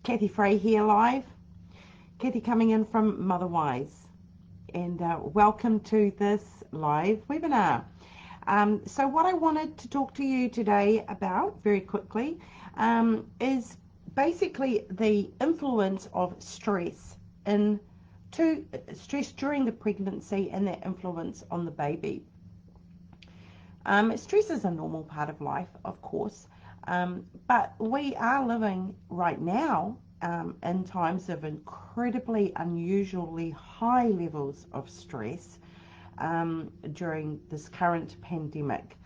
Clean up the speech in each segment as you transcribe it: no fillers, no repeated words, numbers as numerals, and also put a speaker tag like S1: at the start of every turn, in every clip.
S1: Kathy Frey here live. Kathy coming in from Motherwise, and welcome to this live webinar. So what I wanted to talk to you today about very quickly is basically the influence of stress stress during the pregnancy and their influence on the baby. Stress is a normal part of life, of course, but we are living right now in times of incredibly unusually high levels of stress during this current pandemic.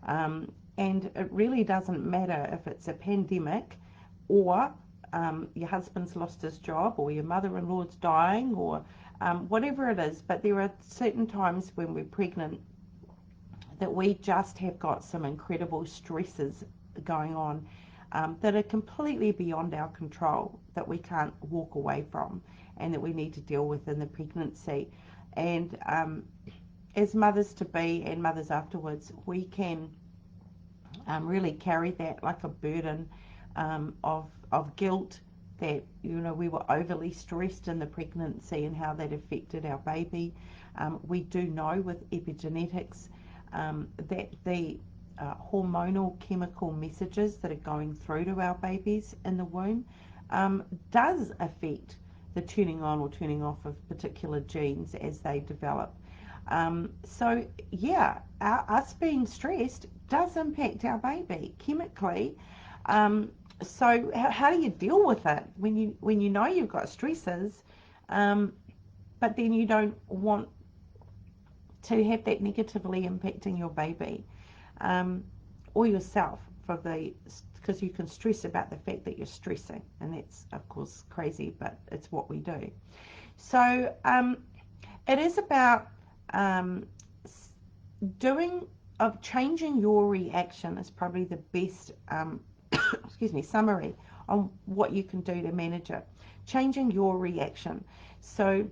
S1: And it really doesn't matter if it's a pandemic or your husband's lost his job or your mother-in-law's dying or whatever it is, but there are certain times when we're pregnant that we just have got some incredible stresses going on that are completely beyond our control, that we can't walk away from and that we need to deal with in the pregnancy. And as mothers-to-be and mothers afterwards, we can really carry that like a burden of guilt that, we were overly stressed in the pregnancy and how that affected our baby. We do know with epigenetics that the hormonal chemical messages that are going through to our babies in the womb does affect the turning on or turning off of particular genes as they develop. So yeah, us being stressed does impact our baby chemically. So how do you deal with it when you know you've got stresses, but then you don't want to have that negatively impacting your baby or yourself, because you can stress about the fact that you're stressing, and that's of course crazy, but it's what we do. So it is about changing your reaction is probably the best summary on what you can do to manage it. Changing your reaction. So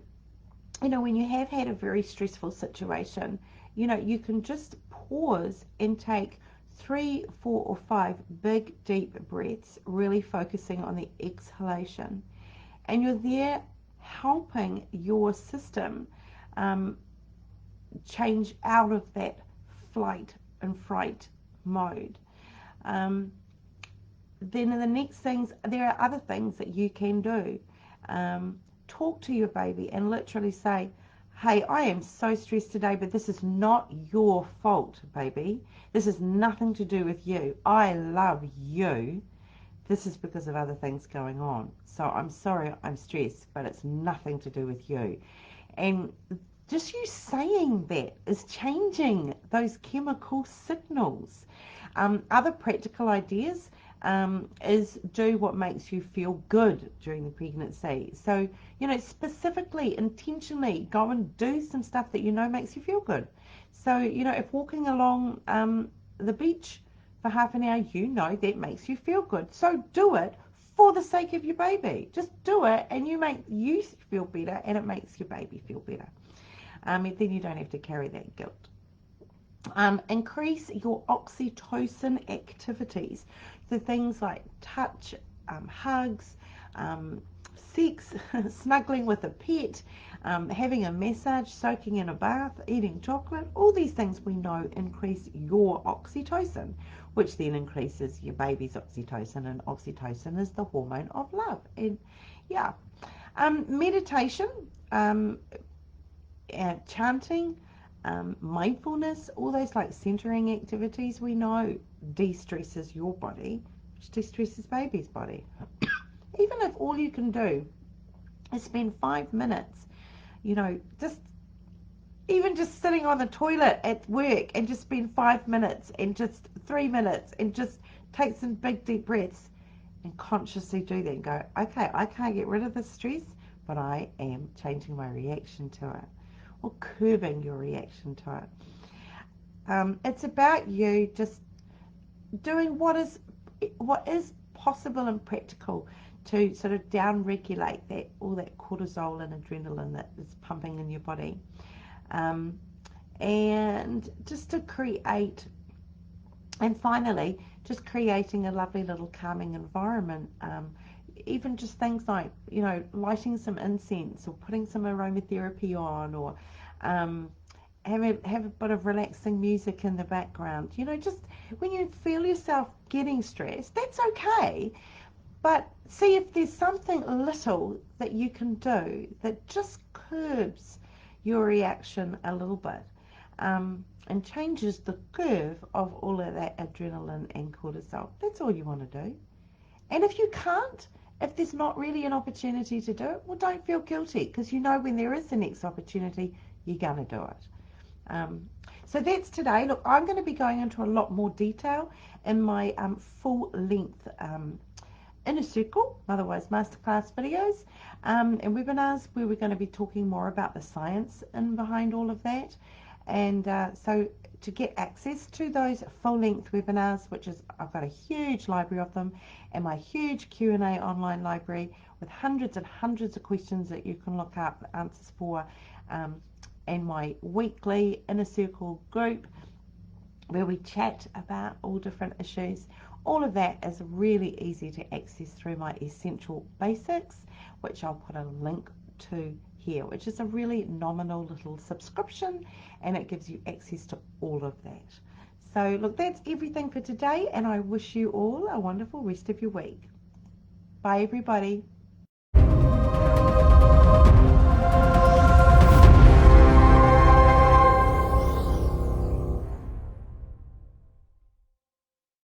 S1: when you have had a very stressful situation, you can just pause and take 3, 4, or 5 big, deep breaths, really focusing on the exhalation. And you're there helping your system change out of that flight and fright mode. Then the next things, there are other things that you can do. Talk to your baby and literally say, hey, I am so stressed today, but this is not your fault, baby. This has nothing to do with you. I love you. This is because of other things going on. So I'm sorry I'm stressed, but it's nothing to do with you. And just you saying that is changing those chemical signals. Other practical ideas is do what makes you feel good during the pregnancy. So, specifically, intentionally go and do some stuff that makes you feel good. So, if walking along the beach for half an hour, that makes you feel good. So do it for the sake of your baby. Just do it and you make you feel better and it makes your baby feel better. And then you don't have to carry that guilt. Increase your oxytocin activities. So things like touch, hugs, sex, snuggling with a pet, having a massage, soaking in a bath, eating chocolate, all these things we know increase your oxytocin, which then increases your baby's oxytocin, and oxytocin is the hormone of love. And yeah, meditation, chanting, mindfulness, all those like centering activities we know de-stresses your body, which de-stresses baby's body. Even if all you can do is spend 5 minutes, just sitting on the toilet at work and just spend 5 minutes and just 3 minutes and just take some big deep breaths and consciously do that and go, okay, I can't get rid of this stress, but I am changing my reaction to it, or curbing your reaction to it. It's about you just doing what is possible and practical to sort of down-regulate all that cortisol and adrenaline that is pumping in your body. And just to create, and finally, just creating a lovely little calming environment. even just things like, you know, lighting some incense or putting some aromatherapy on, or um, have a bit of relaxing music in the background. You know, just when you feel yourself getting stressed, that's okay. But see if there's something little that you can do that just curbs your reaction a little bit, and changes the curve of all of that adrenaline and cortisol. That's all you want to do. And if you can't, if there's not really an opportunity to do it, well, don't feel guilty, because you know when there is the next opportunity, you're going to do it. So that's today. Look, I'm going to be going into a lot more detail in my full-length Inner Circle, otherwise masterclass videos, and webinars, where we're going to be talking more about the science in behind all of that. And so to get access to those full-length webinars, which is, I've got a huge library of them, and my huge Q&A online library with hundreds and hundreds of questions that you can look up answers for, and my weekly Inner Circle group where we chat about all different issues. All of that is really easy to access through my Essential Basics, which I'll put a link to here, which is a really nominal little subscription, and it gives you access to all of that. So look, that's everything for today, and I wish you all a wonderful rest of your week. Bye everybody.